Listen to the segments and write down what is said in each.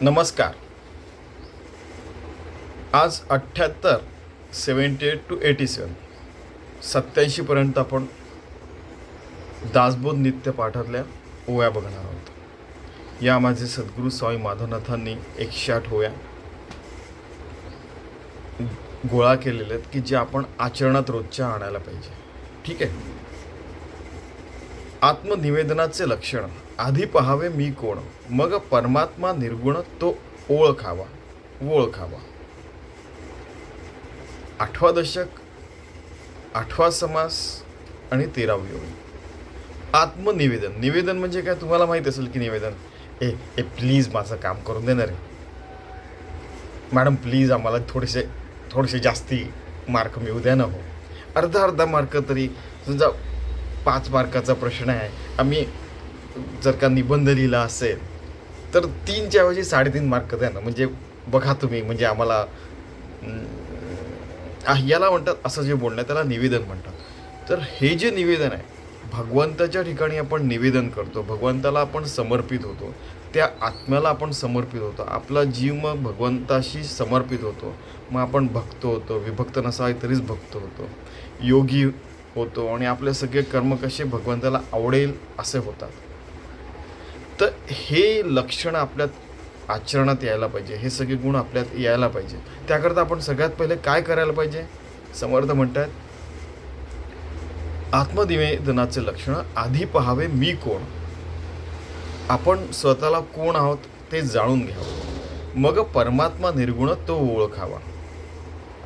नमस्कार. आज 78, 78 to 87, 87पर्यंत आपण दासबोध नित्य पाठातल्या ओव्या बघणार आहोत. या माझे सद्गुरू स्वामी माधवनाथांनी 108 ओव्या गोळा केलेल्या आहेत की जे आपण आचरणात रोजच्या आणायला पाहिजे. ठीक आहे. आत्मनिवेदनाचे लक्षण. आधी पहावे मी कोण, मग परमात्मा निर्गुण तो ओळखावा. 8वां दशक, 8वां समास आणि 13वी ओळ. आत्मनिवेदन. निवेदन म्हणजे काय तुम्हाला माहीत असेल की निवेदन ए प्लीज माझं काम करून देणार आहे मॅडम, प्लीज आम्हाला थोडेसे जास्ती मार्क मिळू द्या ना. हो, अर्धा मार्क तरी, समजा 5 मार्काचा प्रश्न आहे, आम्ही जर का निबंध लिहिला असेल तर 3च्या ऐवजी 3.5 मार्क द्या ना. म्हणजे बघा तुम्ही, म्हणजे आम्हाला याला म्हणतात, असं जे बोलणं आहे त्याला निवेदन म्हणतात. तर हे जे निवेदन आहे, भगवंताच्या ठिकाणी आपण निवेदन करतो, भगवंताला आपण समर्पित होतो, त्या आत्म्याला आपण समर्पित होतो, आपला जीव मग भगवंताशी समर्पित होतो. मग आपण भक्त होतो, विभक्त नसावे तरीच भक्त होतो, योगी होतो आणि आपले सगळे कर्म कसे भगवंताला आवडेल असे होतात. तर हे लक्षण आपल्यात आचरणात यायला पाहिजे, हे सगळे गुण आपल्यात यायला पाहिजे. त्याकरता आपण सगळ्यात पहिले काय करायला पाहिजे? समर्थ म्हणतात, आत्मनिवेदनाचे लक्षण. आधी पहावे मी कोण. आपण स्वतःला कोण आहोत ते जाणून घ्यावं, मग परमात्मा निर्गुण तो ओळखावा.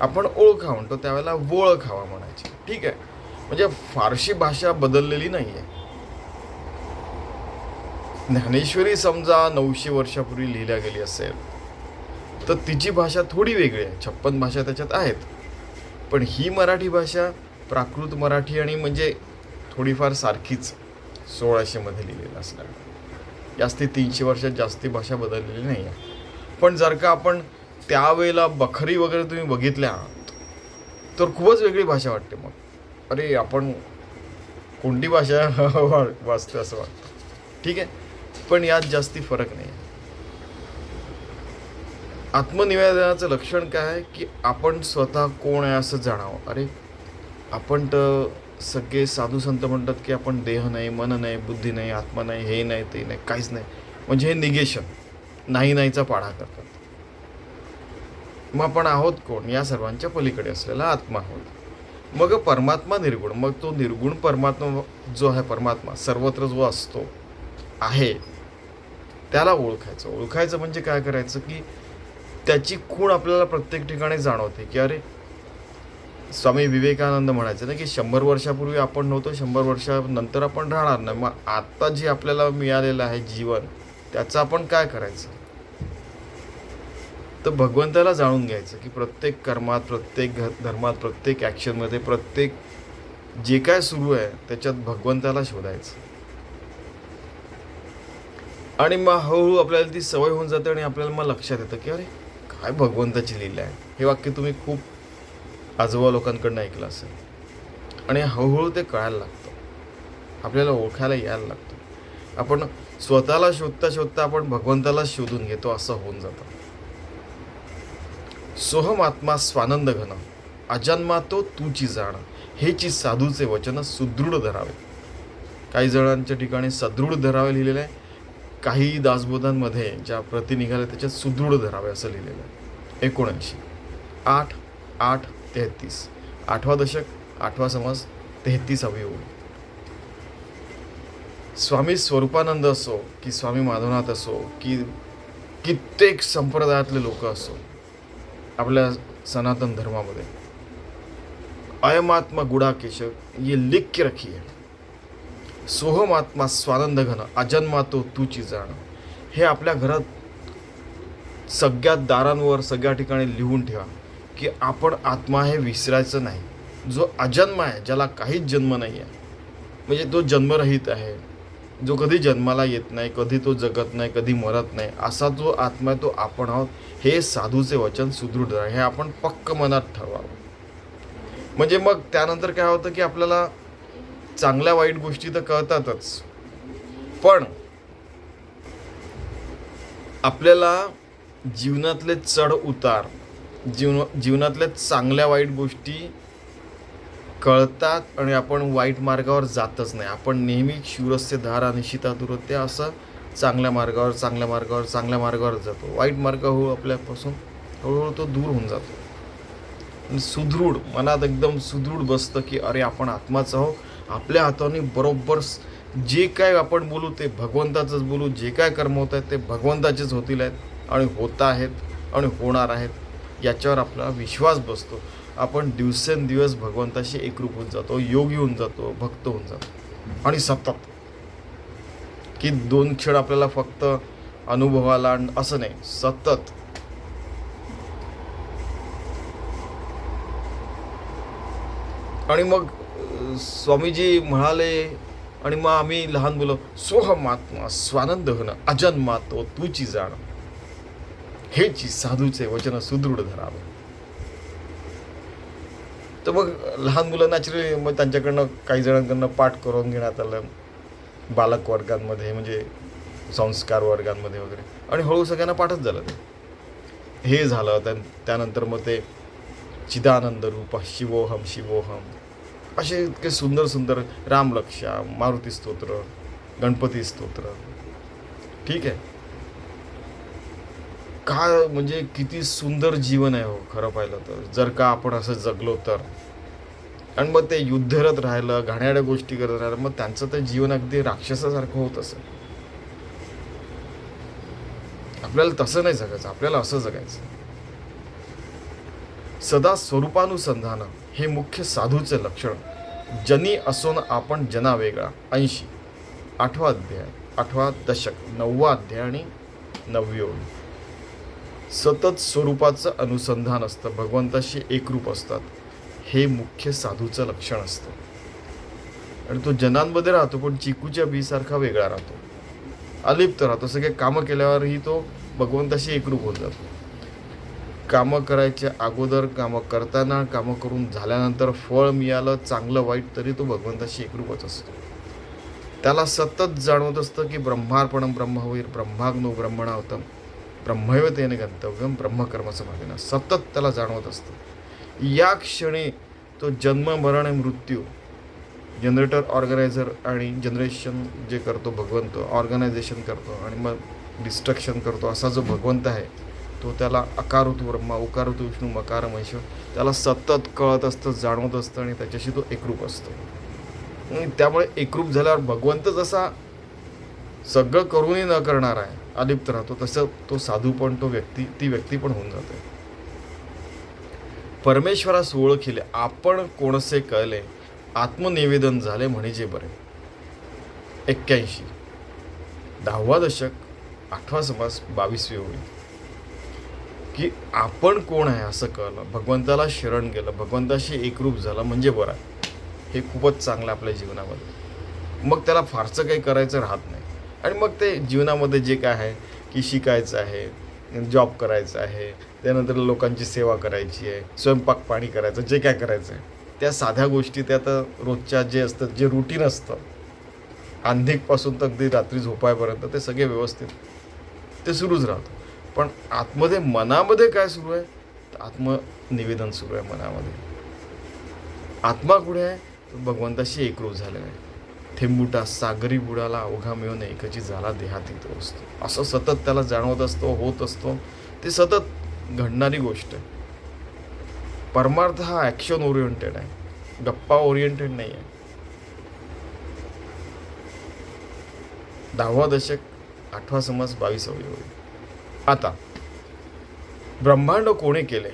आपण ओळखा म्हणतो त्यावेळेला ओळखावा म्हणायची. ठीक आहे. म्हणजे फारशी भाषा बदललेली नाही आहे. ज्ञानेश्वरी समजा 900 वर्षापूर्वी लिहिल्या गेली असेल तर तिची भाषा थोडी वेगळी आहे. 56 भाषा त्याच्यात आहेत, पण ही मराठी भाषा प्राकृत मराठी आणि म्हणजे थोडीफार सारखीच 1600मध्ये लिहिलेलं असणार. जास्ती 300 वर्षात जास्ती भाषा बदललेली नाही आहे. पण जर का आपण त्यावेळेला बखरी वगैरे तुम्ही बघितल्या तर खूपच वेगळी भाषा वाटते. मग अरे आपण कोणती भाषा वाचतो असं वाटतं. ठीक आहे, पण यात जास्ती फरक नाही आहे. आत्मनिवेदनाचं लक्षण काय आहे की आपण स्वतः कोण आहे असं जाणावं. अरे आपण तर सगळे साधू संत म्हणतात की आपण देह नाही, मन नाही, बुद्धी नाही, आत्मा नाही, हे नाही, ते नाही, काहीच नाही. म्हणजे हे निगेशन, नाहीचा पाढा करतात. मग आपण आहोत कोण? या सर्वांच्या पलीकडे असलेला आत्मा आहोत. मग परमात्मा निर्गुण. मग तो निर्गुण परमात्मा जो आहे, परमात्मा सर्वत्र जो असतो आहे, त्याला ओळखायचं. ओळखायचं म्हणजे काय करायचं की त्याची खूण आपल्याला प्रत्येक ठिकाणी जाणवते. की अरे, स्वामी विवेकानंद म्हणायचे ना की 100 वर्षापूर्वी आपण नव्हतो, 100 वर्षानंतर आपण राहणार नाही. मग आता जे आपल्याला मिळालेलं आहे जीवन, त्याचं आपण काय करायचं? तर भगवंताला जाणून घ्यायचं की प्रत्येक कर्मात, प्रत्येक धर्मात, प्रत्येक ॲक्शनमध्ये, प्रत्येक जे काय सुरू आहे त्याच्यात भगवंताला शोधायचं. आणि मग हळूहळू आपल्याला ती सवय होऊन जाते आणि आपल्याला मग लक्षात येतं की अरे काय भगवंताची लीला आहे. हे वाक्य तुम्ही खूप आजोबा लोकांकडून ऐकलं असेल. आणि हळूहळू ते कळायला लागतं, आपल्याला ओळखायला यायला लागतं. आपण स्वतःला शोधता शोधता आपण भगवंताला शोधून घेतो, असं होऊन जातं. सोहम आत्मा स्वानंद घन, अजन्मा तो तूची जाण, हेची साधूचे वचन सुदृढ धरावे. काही जणांच्या ठिकाणी सदृढ धरावे लिहिलेलं आहे, काही दासबोधांमध्ये ज्या प्रति निघाल्या त्याच्यात सुदृढ धरावे असं लिहिलेलं आहे. 79, 8, 8, 33. 8वां दशक, 8वां समास, 33वी ओळ. स्वामी स्वरूपानंद असो की स्वामी माधवनाथ असो की कित्येक संप्रदायातले लोक असो आपल्या सनातन धर्मामध्ये, अयमात्मा गुडाकेश ये लिख के रखिए. सोहम आत्मा स्वानंद घन, अजन्मा तो तूची जाण. हे आपल्या घरात सगळ्या दारांवर, सगळ्या ठिकाणी लिहून ठेवा की आपण आत्मा हे विसरायचं नाही. जो अजन्मा आहे, ज्याला काहीच जन्म नाही आहे, म्हणजे तो जन्मरहित आहे, जो कधी जन्माला येत नाही, कधी तो जगत नाही, कधी मरत नाही, असा जो आत्मा आहे तो आपण आहोत. हे साधूचे वचन सुदृढ आहे, हे आपण पक्क मनात ठरवावं. म्हणजे मग त्यानंतर काय होतं की आपल्याला चांगल्या वाईट गोष्टी तर कळतातच, पण आपल्याला जीवनातले चढ उतार, जीवनातल्या चांगल्या वाईट गोष्टी कळतात आणि आपण वाईट मार्गावर जातच नाही. आपण नेहमी शूरस्य धारा निशिता दुरते असं चांगल्या मार्गावर चांगल्या मार्गावर चांगल्या मार्गावर जातो. वाईट मार्ग हळूहळू आपल्यापासून हळूहळू तो दूर होऊन जातो. आणि सुदृढ मनात एकदम सुदृढ बसतं की अरे आपण आत्माच आहो. आपल्या हाताने बरोबर जे काय आपण बोलू ते भगवंताचंच बोलू. जे काय कर्म होत आहेत ते भगवंताचेच होतील आहेत आणि होत आहेत आणि होणार आहेत, याच्यावर आपला विश्वास बसतो. आपण दिवसेंदिवस भगवंताशी एकरूप होऊन जातो, योगी होऊन जातो, भक्त होऊन जातो. आणि सतत की 2 क्षण आपल्याला फक्त अनुभवाला असं नाही, सतत. आणि मग स्वामीजी म्हणाले आणि मग आम्ही लहान मुलं सोहमात्मा स्वानंद होणं अजन्मातो तूची जाण हेची साधूचे वचन सुदृढ धरावे. तर मग लहान मुलं नॅचरली मग त्यांच्याकडनं काही जणांकडनं पाठ करून घेण्यात आलं बालक वर्गांमध्ये, म्हणजे संस्कार वर्गांमध्ये वगैरे. आणि हळूहळू सगळ्यांना पाठच झालं ते. हे झालं त्यानंतर मग ते चिदानंद रूप शिवोहम शिवोहम असे इतके सुंदर सुंदर रामलक्षा, मारुती स्तोत्र, गणपती स्तोत्र. ठीक आहे, काय म्हणजे किती सुंदर जीवन आहे हो खरं पाहिलं तर, जर का आपण असं जगलो तर. आणि मग ते युद्धरत राहिलं, घाणेरड्या गोष्टी करत राहिलं, मग त्यांचं तर जीवन अगदी राक्षसासारखं होत असेल. आपल्याला तसं नाही जगायचं, आपल्याला असं जगायचं. सदा स्वरूपानुसंधान हे मुख्य साधूचे लक्षण. जनी असून आपण जना वेगळा. 80 8वा अध्याय, 8वा दशक, 9वा अध्याय आणि 9वी ओळ. सतत स्वरूपाचं अनुसंधान असतं, भगवंताशी एकरूप असतात, हे मुख्य साधूचं लक्षण असतं. आणि तो जनांमध्ये राहतो पण चिकूच्या बीसारखा वेगळा राहतो, अलिप्त राहतो. सगळे कामं केल्यावरही तो भगवंताशी एकरूप होत जातो. कामं करायच्या अगोदर, कामं करताना, कामं करून झाल्यानंतर फळ मिळालं चांगलं वाईट तरी तो भगवंताशी एकरूपच असतो. त्याला सतत जाणवत असतं की ब्रह्मार्पणम ब्रह्मवीर ब्रह्माग्नो ब्रह्मणावतम ब्रह्मैव तेन गंतव्यम ब्रह्मकर्मसमाधिना. सतत त्याला जाणवत असतं. या क्षणी तो जन्म मरण मृत्यू, जनरेटर ऑर्गनायझर आणि जनरेशन जे करतो भगवंत, ऑर्गनायझेशन करतो आणि मग डिस्ट्रक्शन करतो, असा जो भगवंत आहे तो त्याला अकारोतु ब्रह्मा उकारोतु विष्णू मकार महेश्वर त्याला सतत कळत असतं, जाणवत असतं आणि त्याच्याशी तो एकरूप असतो. आणि त्यामुळे एकरूप झाल्यावर भगवंत जसा सगळं करूनही न करणार आहे, अलिप्त राहतो, तसं तो साधू पण, ती व्यक्ती पण होऊन जाते. परमेश्वरास ओळखिले आपण कोणसे कळले, आत्मनिवेदन झाले म्हणजे बरे. 81 10वा दशक, 8वा समास, 22वी ओळी. की आपण कोण आहे असं कळलं, भगवंताला शरण गेलं, भगवंताशी एकरूप झालं म्हणजे बरं आहे. हे खूपच चांगलं आपल्या जीवनामध्ये. मग त्याला फारसं काही करायचं राहत नाही. आणि मग ते जीवनामध्ये जे काय आहे की शिकायचं आहे, जॉब करायचा आहे, त्यानंतर लोकांची सेवा करायची आहे, स्वयंपाक पाणी करायचं, जे काय करायचं आहे त्या साध्या गोष्टी, त्या तर रोजच्या जे असतं, जे रुटीन असतं अंधेकपासून तर अगदी रात्री झोपायपर्यंत, ते सगळे व्यवस्थित ते सुरूच राहतं. पण आतमध्ये मनामध्ये काय सुरू आहे, तर आत्मनिवेदन सुरू आहे मनामध्ये. आत्मा कुठे आहे, तो भगवंताशी एकरूप झालेला आहे. थेंबुटा सागरी बुडाला अवघा मिळून एकची झाला देहात येतो असतो, असं सतत त्याला जाणवत असतो, होत असतो. ते सतत घडणारी गोष्ट आहे. परमार्थ हा ॲक्शन ओरिएंटेड आहे, गप्पा ओरिएंटेड नाही आहे. 10वा दशक, 8वा समास, 22वी ओळ. आता ब्रह्मांड कोणे केले,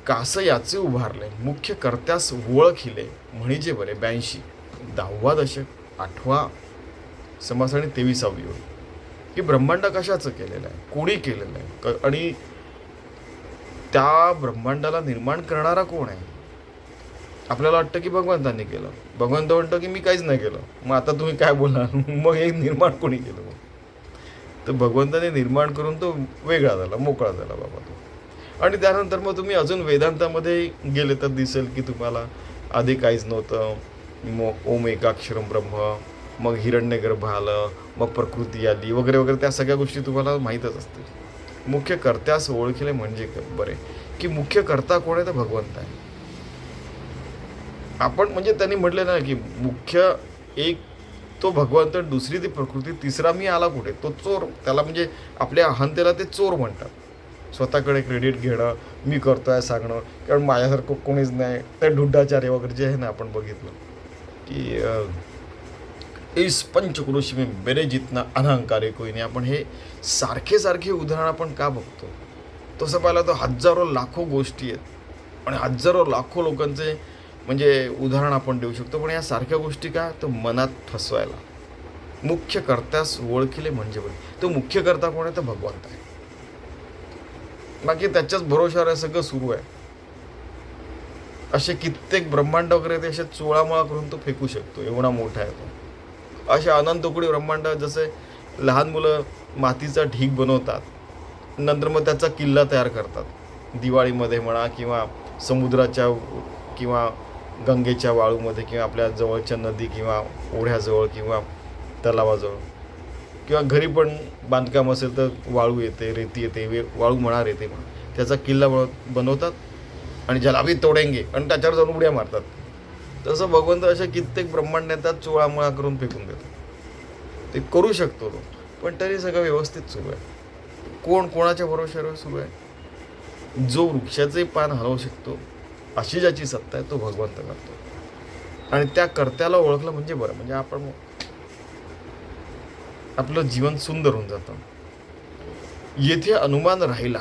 कास याचे उभारले, मुख्य कर्त्यास ओळखिले म्हणजे बरे. 82 10वा दशक, 8वा समास आणि 23वी ओळ. की ब्रह्मांड कशाचं केलेलं आहे, कोणी केलेलं आहे, आणि त्या ब्रह्मांडाला निर्माण करणारा कोण आहे. आपल्याला वाटतं की भगवंतांनी केलं, भगवंत म्हणतं की मी काहीच नाही केलं. मग आता तुम्ही काय बोलणार, मग हे निर्माण कोणी केलं. मग तर भगवंताने निर्माण करून तो वेगळा झाला, मोकळा झाला बाबा तो. आणि त्यानंतर मग तुम्ही अजून वेदांतामध्ये गेले तर दिसेल की तुम्हाला आधी काहीच नव्हतं, मग ओम एकाक्षरम ब्रह्म, मग हिरण्यगर्भ आलं, मग प्रकृती आली वगैरे वगैरे, त्या सगळ्या गोष्टी तुम्हाला माहीतच असतील. मुख्य कर्त्यास ओळखले म्हणजे बरे, की मुख्य कर्ता कोण आहे तर भगवंत आहे. आपण म्हणजे त्यांनी म्हटले ना की मुख्य एक तो भगवंत, दुसरी ती प्रकृती, तिसरा मी आला कुठे, तो चोर. त्याला म्हणजे आपल्या अहंतेला ते चोर म्हणतात. स्वतःकडे क्रेडिट घेणं, मी करतोय सांगणं, कारण माझ्यासारखं कोणीच नाही. ते ढुड्डाचार्य वगैरे जे आहे ना, आपण बघितलं की इस पंचक्रोश में मेरे जितना अनहंकारी कोई नाही. आपण हे सारखे सारखे उदाहरण आपण का बघतो? तसं पाहिलं तर हजारो लाखो गोष्टी आहेत आणि हजारो लाखो लोकांचे म्हणजे उदाहरण आपण देऊ शकतो. पण या सारख्या गोष्टी का तर मनात फसवायला. मुख्य कर्त्यास ओळखले म्हणजे बरे, तो मुख्य कर्ता कोण आहे तर भगवंत आहे. बाकी त्याच्याच भरोशावर आहे सगळं सुरू आहे. असे कित्येक ब्रह्मांड वगैरे ते असे चोळामोळा करून तो फेकू शकतो, एवढा मोठा आहे तो. असे अनंत कोटी ब्रह्मांड, जसे लहान मुलं मातीचा ढीग बनवतात, नंतर मग त्याचा किल्ला तयार करतात दिवाळीमध्ये म्हणा, किंवा समुद्राच्या किंवा गंगेच्या वाळूमध्ये, किंवा आपल्या जवळच्या नदी किंवा ओढ्याजवळ किंवा तलावाजवळ, किंवा घरी पण बांधकाम असेल तर वाळू येते, रेती येते, वाळू म्हणा रेती म्हणा, त्याचा किल्ला बनवतात आणि ज्याला आम्ही तोडेंगे आणि त्याच्यावर जाऊन उड्या मारतात. तसं भगवंत अशा कित्येक ब्रह्मांड येतात, चोळामोळा करून फेकून देतात. ते करू शकतो तो, पण तरी सगळं व्यवस्थित सुरू आहे. कोण कोणाच्या भरोश्यावर सुरू आहे? जो वृक्षाचे पान हलवू शकतो अशी ज्याची सत्ता आहे तो भगवंत करतो. आणि त्या कर्त्याला ओळखलं म्हणजे बरं, म्हणजे आपण आपलं जीवन सुंदर होऊन जातं. येथे अनुमान राहिला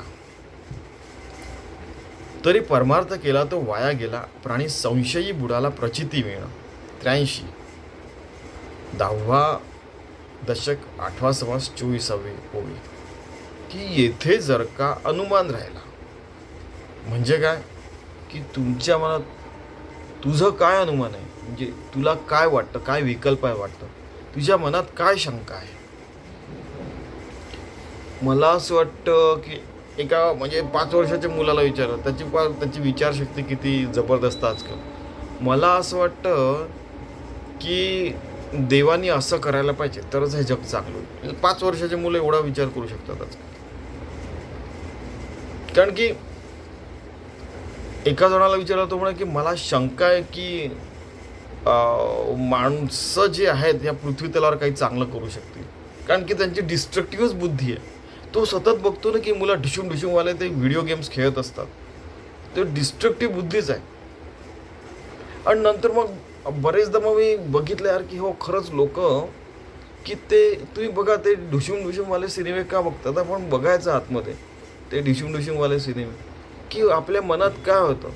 तरी परमार्थ केला तो वाया गेला, प्राणी संशयी बुडाला प्रचिती मिळणं. 83 10वा दशक 8वा समास 24वी ओळी, की येथे जर का अनुमान राहिला म्हणजे काय, की तुमच्या मनात तुझं काय अनुमान आहे, म्हणजे तुला काय वाटतं, काय विकल्प आहे वाटतं, तुझ्या मनात काय शंका आहे. मला असं वाटतं की एका म्हणजे 5 वर्षाच्या मुलाला विचारलं, त्याची विचारशक्ती किती जबरदस्त आजकाल. मला असं वाटतं की देवानी असं करायला पाहिजे तरच हे जग चांगलं होईल. 5 वर्षाचे मुलं एवढा विचार करू शकतात आजकाल. कारण की एका जणाला विचारलं तो म्हणा की मला शंका आहे की माणसं जे आहेत या पृथ्वी तलावर काही चांगलं करू शकतील, कारण की त्यांची डिस्ट्रक्टिव्हच बुद्धी आहे. तो सतत बघतो ना की मुलं ढिशूमवाले ते व्हिडिओ गेम्स खेळत असतात, ते डिस्ट्रक्टिव्ह बुद्धीच आहे. आणि नंतर मग बरेचदा मग मी बघितलं यार की हो खरंच लोक की ते तुम्ही बघा ते ढुशूमवाले सिनेमे का बघतात. आपण बघायचं आतमध्ये ते ढिशूमवाले सिनेमे, की आपल्या मनात काय होतं,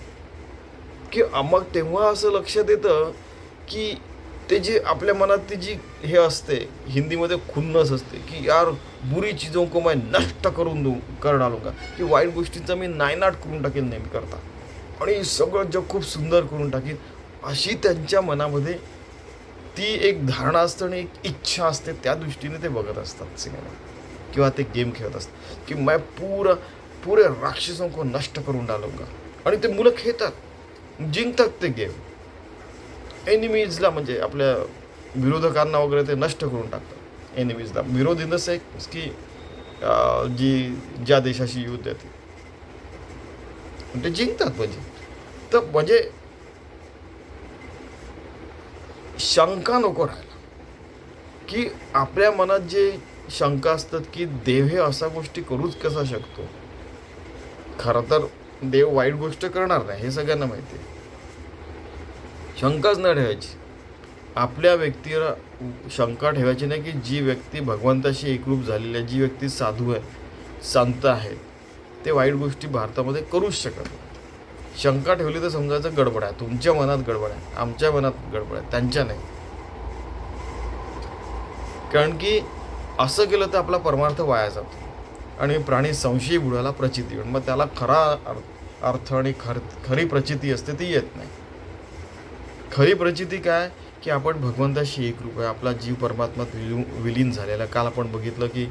की मग तेव्हा असं लक्षात येतं की ते जे आपल्या मनात ती जी हे असते, हिंदीमध्ये खुन्नस असते, की यार बुरी चीजों को मैं नष्ट कर डालूंगा, की वाईट गोष्टींचा मी नायनाट करून टाकेल नेहमी करता आणि सगळं जग खूप सुंदर करून टाकेल, अशी त्यांच्या मनामध्ये ती एक धारणा असते आणि एक इच्छा असते. त्या दृष्टीने ते बघत असतात सिनेमा किंवा ते गेम खेळत असतात, की मैं पुरे राक्षसों को नष्ट करून डालूंगा. आणि ते मुलं खेळतात, जिंकतात ते गेम. एनिमीजला म्हणजे आपल्या विरोधकांना वगैरे ते नष्ट करून टाकतात. एनिमीजला विरोध इन द सेन्स की ज्या देशाशी युद्ध आहे ते जिंकतात. तर म्हणजे शंका नको राहायला, की आपल्या मनात जे शंका असतात की देव हे अशा गोष्टी करूच कसा शकतो. खरं तर देव वाईट गोष्ट करणार नाही हे सगळ्यांना माहिती आहे. शंकाच न ठेवायची. आपल्या व्यक्तीला शंका ठेवायची नाही की जी व्यक्ती भगवंताशी एकरूप झालेली आहे, जी व्यक्ती साधू आहे, संत आहे, ते वाईट गोष्टी भारतामध्ये करूच शकत नाही. शंका ठेवली तर समजायचं गडबड आहे, तुमच्या मनात गडबड आहे, आमच्या मनात गडबड आहे, त्यांच्या नाही. कारण की असं केलं तर आपला परमार्थ वाया जातो आणि प्राणी संशयी बुडाला प्रचिती, मग त्याला खरा अर्थ आणि खरी प्रचिती असते ती येत नाही. खरी प्रचिती काय, की आपण भगवंताशी एकरूप आहे, आपला जीव परमात्म्यात विलीन झालेला. काल आपण बघितलं की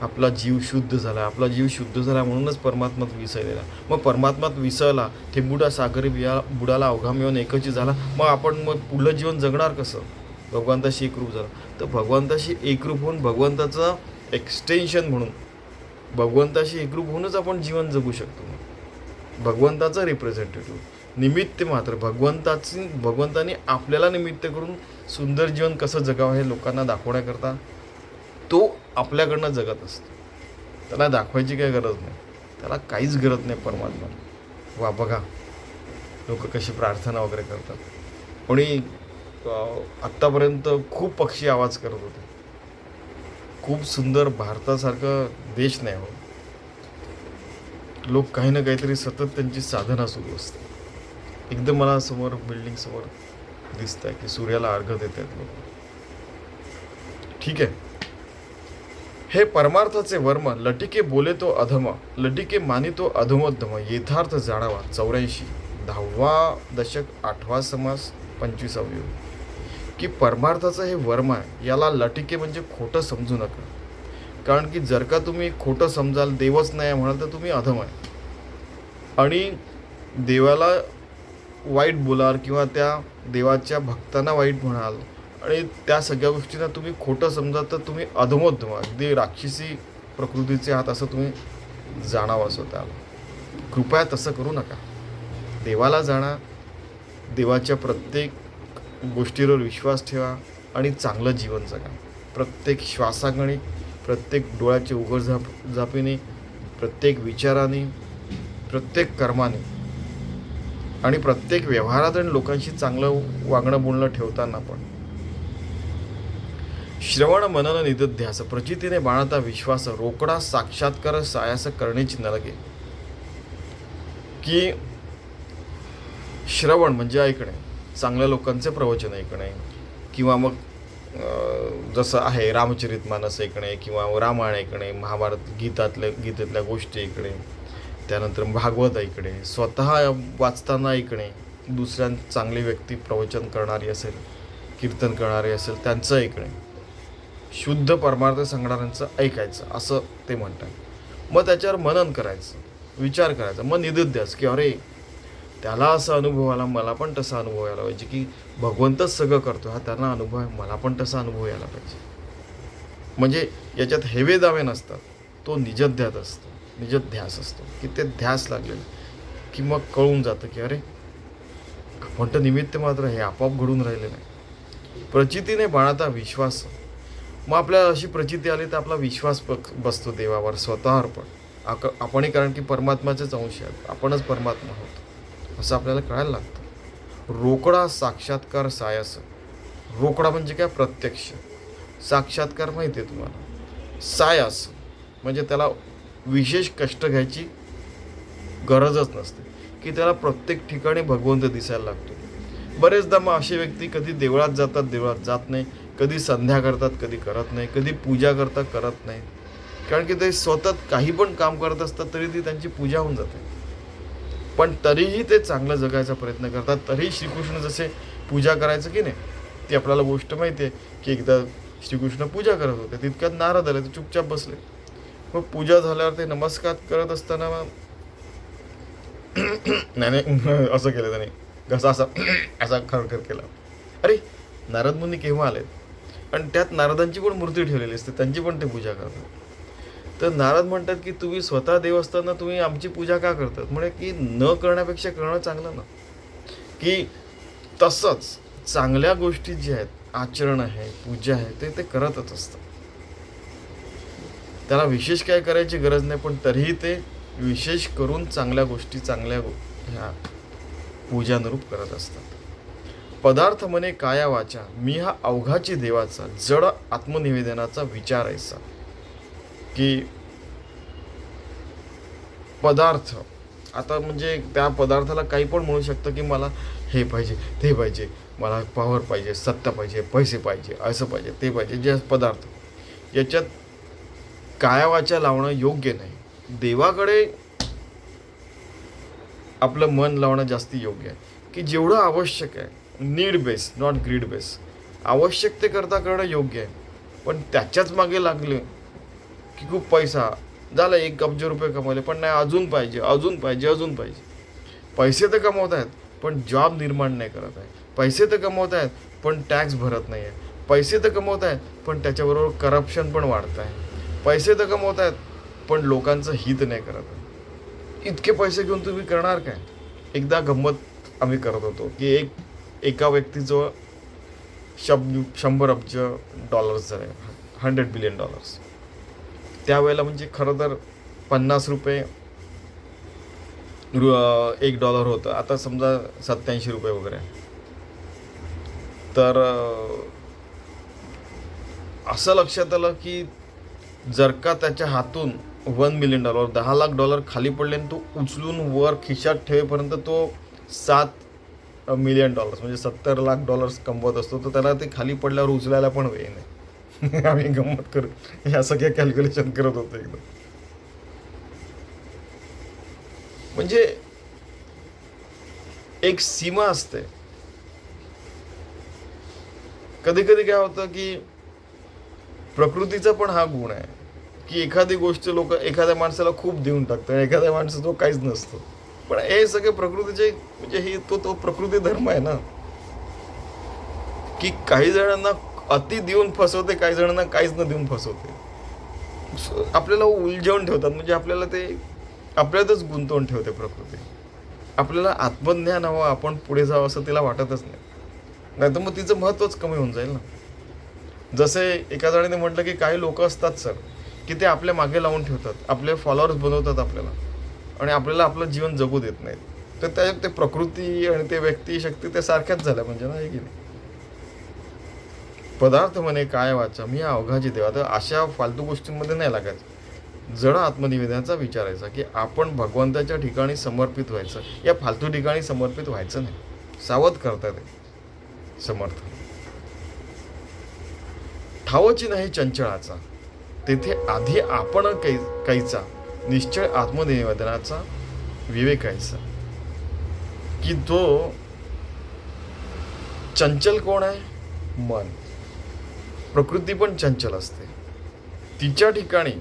आपला जीव शुद्ध झाला, आपला जीव शुद्ध झाला म्हणूनच परमात्म्यात विसरलेला. मग परमात्म्यात विसरला, थेंबुडा सागरी बुडाला अवघाम येऊन एकची झाला. मग आपण मग पुढलं जीवन जगणार कसं? भगवंताशी एकरूप झाला तर भगवंताशी एकरूप होऊन भगवंताचं एक्सटेन्शन म्हणून भगवंताशी एकरूप होऊनच आपण जीवन जगू शकतो. भगवंताचं रिप्रेझेंटेटिव्ह निमित्त मात्र भगवंताने आपल्याला निमित्त करून सुंदर जीवन कसं जगावं हे लोकांना दाखवण्याकरता तो आपल्याकडनं जगत असतो. त्याला दाखवायची काही गरज नाही, त्याला काहीच गरज नाही परमात्मा. वा बघा लोक कशी प्रार्थना वगैरे करतात. कोणी आत्तापर्यंत खूप पक्षी आवाज करत होते. खूप सुंदर भारतासारखं देश नाही हो, लोक काही ना काहीतरी सतत त्यांची साधना सुरू असते. एकदम मला समोर बिल्डिंग समोर दिसत आहे की सूर्याला अर्घ्य देत आहेत लोक. ठीक आहे. हे परमार्थाचे वर्म लटिके बोले तो अधमा, लटिके मानी तो अधमोद्धम, यथार्थ जाणावा. 84 10वा दशक 8वा समास 25 अवयव. की परमार्थाचं हे वर्म आहे, याला लटिके म्हणजे खोटं समजू नका. कारण की जर का तुम्ही खोटं समजाल, देवच नाही म्हणाल, तर तुम्ही अधम आहे. आणि देवाला वाईट बोलाल किंवा त्या देवाच्या भक्तांना वाईट म्हणाल आणि त्या सगळ्या गोष्टींना तुम्ही खोटं समजा, तर तुम्ही अधमोद्धम, अगदी राक्षसी प्रकृतीचे आहात असं तुम्ही जाणावं स्वतःला. कृपया तसं करू नका. देवाला जाणा, देवाच्या प्रत्येक गोष्टीवर विश्वास ठेवा आणि चांगलं जीवन जगा. प्रत्येक श्वासागणी, प्रत्येक डोळ्याचे झापीने, प्रत्येक विचाराने, प्रत्येक कर्माने आणि प्रत्येक व्यवहारात आणि लोकांशी चांगलं वागणं बोलणं ठेवताना पण. श्रवण मनन निदध्यास, प्रचितीने बाळता विश्वास, रोकडा साक्षात्कार सायास करण्याची नलगे. की श्रवण म्हणजे ऐकणे, चांगल्या लोकांचे प्रवचन ऐकणे, किंवा मग जसं आहे रामचरितमानस ऐकणे, किंवा रामायण ऐकणे, महाभारत गीतेतल्या गोष्टी ऐकणे, त्यानंतर भागवत ऐकणे, स्वतः वाचताना ऐकणे, दुसऱ्या चांगली व्यक्ती प्रवचन करणारी असेल, कीर्तन करणारी असेल, त्यांचं ऐकणे, शुद्ध परमार्थ सांगणाऱ्यांचं ऐकायचं असं ते म्हणतात. मग त्याच्यावर मनन करायचं, विचार करायचा. मग निदिध्यास की अरे त्याला असा अनुभव आला, मला पण तसा अनुभव यायला पाहिजे. की भगवंतच सगळं करतो, हा त्यांना अनुभव आहे, मला पण तसा अनुभव यायला पाहिजे. म्हणजे याच्यात हेवे दावे नसतात, तो निजध्यात असतो, निजध्यास असतो. की ते ध्यास लागलेलं की मग कळून जातं की अरे आपण तर निमित्त मात्र, हे आपोआप घडून राहिलेलं आहे. प्रचितीने बाळाता विश्वास. मग आपल्याला अशी प्रचिती आली तर आपला विश्वास बसतो देवावर, स्वतःवर पण. आपणही कारण की परमात्माचेच अंश आहेत, आपणच परमात्मा आहोत असं आपल्याला कळायला लागतं. रोकडा साक्षात्कार सायास. रोकडा म्हणजे काय? प्रत्यक्ष. साक्षात्कार माहिती आहे तुम्हाला. सायास म्हणजे त्याला विशेष कष्ट घ्यायची गरजच नसते, की त्याला प्रत्येक ठिकाणी भगवंत दिसायला लागतो. बरेचदा मग असे व्यक्ती कधी देवळात जातात, देवळात जात नाही, कधी संध्या करतात, कधी करत नाही, कधी पूजा करतात, करत नाही. कारण की ते सतत काही पण काम करत असतात, तरी ती त्यांची पूजा होऊन जाते. पण तरीही ते चांगलं जगायचा प्रयत्न करतात. तरीही श्रीकृष्ण जसे पूजा करायचं की नाही, ती आपल्याला गोष्ट माहिती आहे की एकदा श्रीकृष्ण पूजा करत होते, तितक्यात नारद आले, ते चुपचाप बसले. मग पूजा झाल्यावर ते नमस्कार करत असताना नाही असं केलं त्याने, घसा असा खरखर केला. अरे नारद मुनी केव्हा आलेत? आणि त्यात नारदांची पण मूर्ती ठेवलेली असते, त्यांची पण ते पूजा करतात. तर नारद म्हणतात की तुम्ही स्वतः देव असताना तुम्ही आमची पूजा का करतात? म्हणे की न करण्यापेक्षा करणं चांगलं ना. की तसंच चांगल्या गोष्टी ज्या आहेत, आचरण आहे, पूजा आहे, ते ते करतच असतात. त्याला विशेष काय करायची गरज नाही, पण तरीही ते विशेष करून चांगल्या गोष्टी, चांगल्या ह्या पूजानुरूप करत असतात. पदार्थ म्हणे काया वाचा, मी हा अवघाची देवाचा, जड आत्मनिवेदनाचा विचार ऐसा. की पदार्थ आता म्हणजे त्या पदार्थाला काही पण म्हणू शकतं की मला हे पाहिजे, ते पाहिजे, मला पॉवर पाहिजे, सत्ता पाहिजे, पैसे पाहिजे, असं पाहिजे, ते पाहिजे. जे पदार्थ याच्यात कायावाचा लावणं योग्य नाही. देवाकडे आपलं मन लावणं जास्त योग्य आहे. की जेवढं आवश्यक आहे, need base not greed base, आवश्यकतेकरता करणं योग्य आहे. पण त्याच्याच मागे लागले की खूप पैसा झाला, 1 अब्ज रुपये कमवले, पण नाही अजून पाहिजे, अजून पाहिजे, अजून पाहिजे. पैसे तर कमवत आहेत पण जॉब निर्माण नाही करत आहे. पैसे तर कमवत आहेत पण टॅक्स भरत नाही आहे. पैसे तर कमवत आहेत पण त्याच्याबरोबर करप्शन पण वाढत आहे. पैसे तर कमवत आहेत पण लोकांचं हित नाही करत. इतके पैसे घेऊन तुम्ही करणार काय? एकदा गंमत आम्ही करत होतो की एका व्यक्तीजवळ 100 अब्ज डॉलर्स झाले, $100 बिलियन. त्यावेळेला म्हणजे खरं तर 50 रुपये $1 होतं. आता समजा 87 रुपये वगैरे. तर असं लक्षात आलं की जर का त्याच्या हातून $1 मिलियन, $10 लाख खाली पडले आणि तो उचलून वर खिशात ठेवेपर्यंत तो $7 मिलियन म्हणजे $70 लाख कमवत असतो, तर त्याला ते खाली पडल्यावर उचलायला पण वेळ नाही. आम्ही गंमत करू ह्या सगळ्या कॅल्क्युलेशन करत होतो एकदम. म्हणजे एक सीमा असते. कधी कधी काय होतं की प्रकृतीचा पण हा गुण आहे की एखादी गोष्ट लोक एखाद्या माणसाला खूप देऊन टाकतात, एखाद्या माणसाचा तो काहीच नसतो. पण हे सगळे प्रकृतीचे म्हणजे ही तो प्रकृती धर्म आहे ना, की काही जणांना अति देऊन फसवते, काही जणांना काहीच न देऊन फसवते. आपल्याला उलझवून ठेवतात, म्हणजे आपल्याला ते आपल्यातच गुंतवून ठेवते प्रकृती. आपल्याला आत्मज्ञान हवं, आपण पुढे जावं असं तिला वाटतच नाही. नाही तर मग तिचं महत्त्वच कमी होऊन जाईल ना. जसे एका जणाने म्हटलं की काही लोक असतात सर की ते आपल्या मागे लावून ठेवतात, आपले फॉलोअर्स बनवतात आपल्याला, आणि आपल्याला आपलं जीवन जगू देत नाहीत. तर त्या ते प्रकृती आणि ते व्यक्ती शक्ती ते सारख्याच झाल्या म्हणजे ना, हे की नाही. पदार्थ म्हणे काय वाचा मी अवघाची देवा. तर अशा फालतू गोष्टींमध्ये नाही लागायचं. जड आत्मनिवेदनाचा विचारायचा की आपण भगवंताच्या ठिकाणी समर्पित व्हायचं, या फालतू ठिकाणी समर्पित व्हायचं नाही. सावध करतात ते समर्थ. ठावची नाही चंचळाचा, तेथे आधी आपण काहीचा निश्चय आत्मनिवेदनाचा विवेकायचा. की तो चंचल कोण आहे? मन. प्रकृती पण चंचल असते. तिच्या ठिकाणी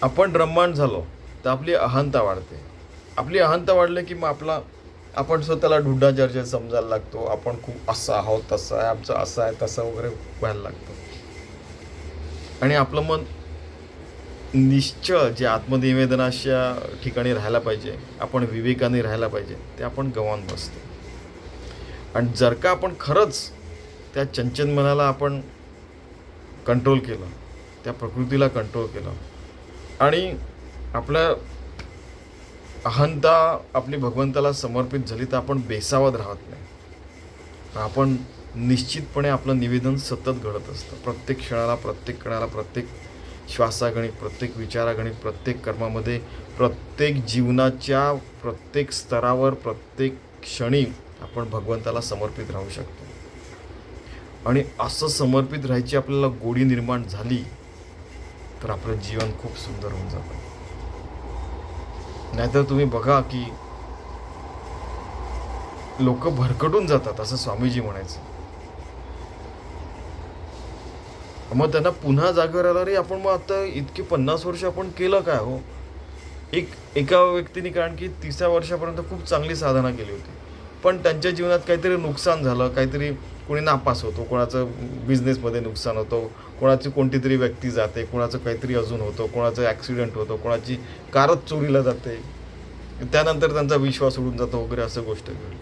आपण रममाण झालो तर आपली अहंता वाढते. आपली अहंता वाढली की मग आपण स्वतःला ढुड्डा चर्चा समजायला लागतो. आपण खूप असं आहोत, तसं आहे, आमचं असं आहे तसं वगैरे व्हायला लागतं. आणि आपलं मन निश्चळ जे आत्मनिवेदनाच्या ठिकाणी राहायला पाहिजे, आपण विवेकाने राहायला पाहिजे, ते आपण गमावून बसतो. आणि जर का आपण खरंच त्या चंचल मनाला आपण कंट्रोल केलं, त्या प्रकृतीला कंट्रोल केलं, आणि आपल्या अहंता आपली भगवंताला समर्पित झाली, तर आपण बेसावध राहत नाही. आपण निश्चितपणे आपलं निवेदन सतत घडत असतं. प्रत्येक क्षणाला, प्रत्येक कणाला, प्रत्येक श्वासागणिक, प्रत्येक विचारागणिक, प्रत्येक कर्मामध्ये, प्रत्येक जीवनाच्या प्रत्येक स्तरावर, प्रत्येक क्षणी आपण भगवंताला समर्पित राहू शकतो. आणि असं समर्पित राहायची आपल्याला गोडी निर्माण झाली तर आपलं जीवन खूप सुंदर होऊन जातं. नाहीतर तुम्ही बघा की लोक भरकटून जातात, असं स्वामीजी म्हणायचं. मग त्यांना पुन्हा जागेवर आला, रे आपण मग आता इतकी 50 वर्ष आपण केलं काय हो. एका व्यक्तीने, कारण की 30व्या वर्षापर्यंत खूप चांगली साधना केली होती, पण त्यांच्या जीवनात काहीतरी नुकसान झालं, काहीतरी कोणी नापास होतो, कोणाचं बिझनेसमध्ये नुकसान होतं, कोणाची कोणती तरी व्यक्ती जाते, कोणाचं काहीतरी अजून होतं, कोणाचं ॲक्सिडेंट होतं, कोणाची कारच चोरीला जाते, त्यानंतर त्यांचा विश्वास उडून जातो वगैरे, असं गोष्ट घडली.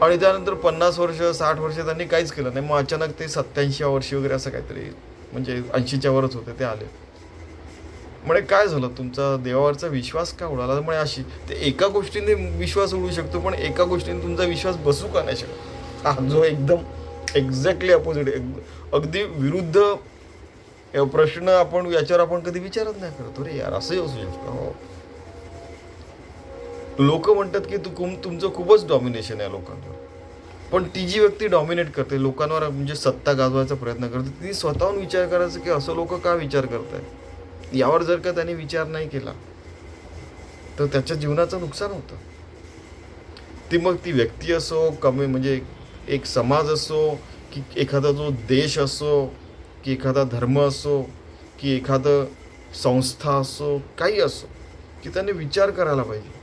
आणि त्यानंतर 50 वर्ष 60 वर्ष त्यांनी काहीच केलं नाही. मग अचानक ते 87व्या वर्षी वगैरे असं काहीतरी, म्हणजे 80च्या वरच होते, ते आले. म्हणे काय झालं, तुमचा देवावरचा विश्वास का उडाला? म्हणे अशी, ते एका गोष्टीने विश्वास उडू शकतो, पण एका गोष्टीने तुमचा विश्वास बसू का नाही शकत. हा जो एकदम एक्झॅक्टली अपोजिट, अगदी विरुद्ध प्रश्न आपण याच्यावर आपण कधी विचारत नाही करतो. रे यार, असंही असू शकतं. हो, लोक म्हणतात की तुमचं खूपच डॉमिनेशन आहे लोकांवर, पण ती जी व्यक्ती डॉमिनेट करते लोकांवर, म्हणजे सत्ता गाजवायचा प्रयत्न करते, ती स्वतःहून विचार करायचा की असं लोक का विचार करतायत. यावर जर का त्याने विचार नाही केला तर त्याच्या जीवनाचं नुकसान होतं. मग ती व्यक्ती असो, कमी म्हणजे एक समाज असो, की एखादा जो देश असो, की एखादा धर्म असो, की एखादं संस्था असो, काही असो, की त्याने विचार करायला पाहिजे.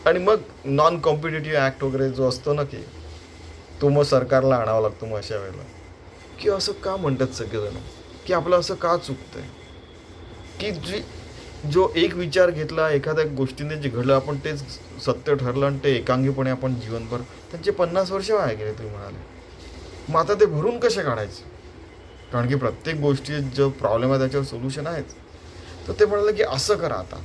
आणि मग नॉन कॉम्पिटेटिव्ह ॲक्ट वगैरे जो असतो ना, की तो मग सरकारला आणावा लागतो. मग अशा वेळेला की असं का म्हणतात सगळेजण, की आपलं असं का चुकतंय, की जो एक विचार घेतला एखाद्या गोष्टीने जे घडलं आपण तेच सत्य ठरलं आणि ते एकांगीपणे आपण जीवनभर, त्यांचे 50 वर्ष वाया गेले तुम्ही म्हणाले. मग आता ते भरून कसे काढायचे? कारण की प्रत्येक गोष्टी जो प्रॉब्लेम आहे त्याच्यावर सोल्युशन आहेच. तर ते म्हणाले की असं करा आता,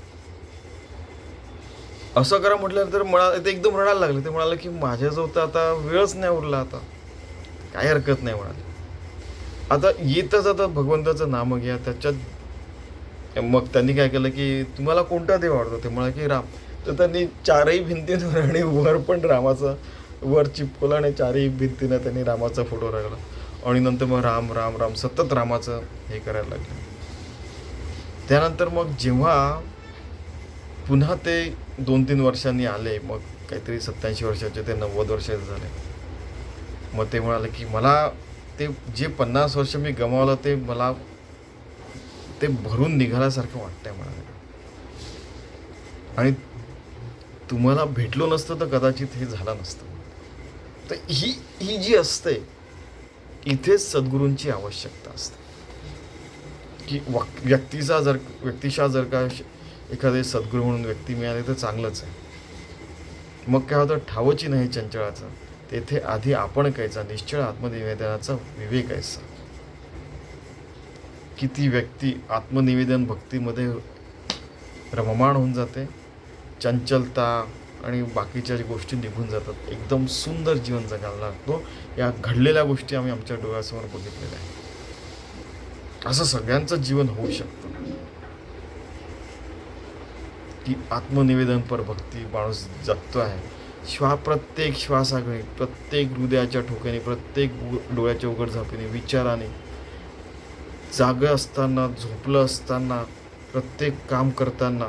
असं करा म्हटल्यानंतर मला ते एकदम रडायला लागले. ते म्हणाले की माझ्याजवळ तर आता वेळच नाही उरला, आता काही हरकत नाही म्हणाले. आता येतच आता भगवंताचं नाम घ्या त्याच्यात. मग त्यांनी काय केलं की तुम्हाला कोणता देव आवडतो? ते म्हणाले की राम. तर त्यांनी चारही भिंतींवर आणि वर पण रामाचा वर चिपकवला आणि चारही भिंतीनं त्यांनी रामाचा फोटो लागला. आणि नंतर मग राम राम राम सतत रामाचं हे करायला लागले. त्यानंतर मग जेव्हा पुन्हा ते 2-3 वर्षांनी आले, मग काहीतरी 87 वर्षाचे ते 90 वर्षाचे झाले. मग ते म्हणाले की मला ते जे 50 वर्ष मी गमावलं ते मला ते भरून निघाल्यासारखं वाटतंय म्हणाले. आणि तुम्हाला भेटलो नसतं तर कदाचित हे झालं नसतं. तर ही जी असते, इथेच सद्गुरूंची आवश्यकता असते. की व्यक्तिशा जर का एखादे सद्गुरू म्हणून व्यक्ती मिळाले तर चांगलंच आहे. मग काय होतं, ठावची नाही चंचळाचं, तेथे आधी आपण कायचा, निश्चळ आत्मनिवेदनाचा विवेक आहेसा. की ती व्यक्ती आत्मनिवेदन भक्तीमध्ये रममाण होऊन जाते, चंचलता आणि बाकीच्या गोष्टी निघून जातात, एकदम सुंदर जीवन जगायला लागतो. या घडलेल्या गोष्टी आम्ही आमच्या डोळ्यासमोर बघितलेल्या आहे. असं सगळ्यांचं जीवन होऊ शकतं की आत्मनिवेदनपर भक्ती माणूस जगतो आहे. प्रत्येक श्वासाकडे, प्रत्येक हृदयाच्या ठोक्याने, प्रत्येक डोळ्याच्या उघडझापीने, विचाराने, जागं असताना, झोपलं असताना, प्रत्येक काम करताना,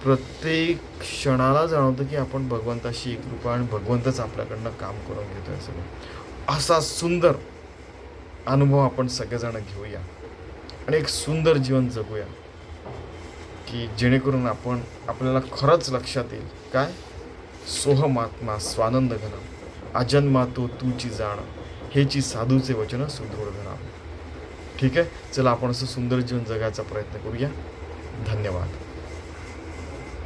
प्रत्येक क्षणाला जाणवतं की आपण भगवंताशी एकरूप आणि भगवंतच आपल्याकडनं काम करून घेतो आहे सगळं. असा सुंदर अनुभव आपण सगळेजण घेऊया आणि एक सुंदर जीवन जगूया, की जेणेकरून आपल्याला खरंच लक्षात येईल काय, सोहमात्मा स्वानंद घन, अजन्मा तो तूची जाण, हेची साधूचे वचन सुदृढ घना. ठीक आहे, चला आपण असं सुंदर जीवन जगायचा प्रयत्न करूया. धन्यवाद.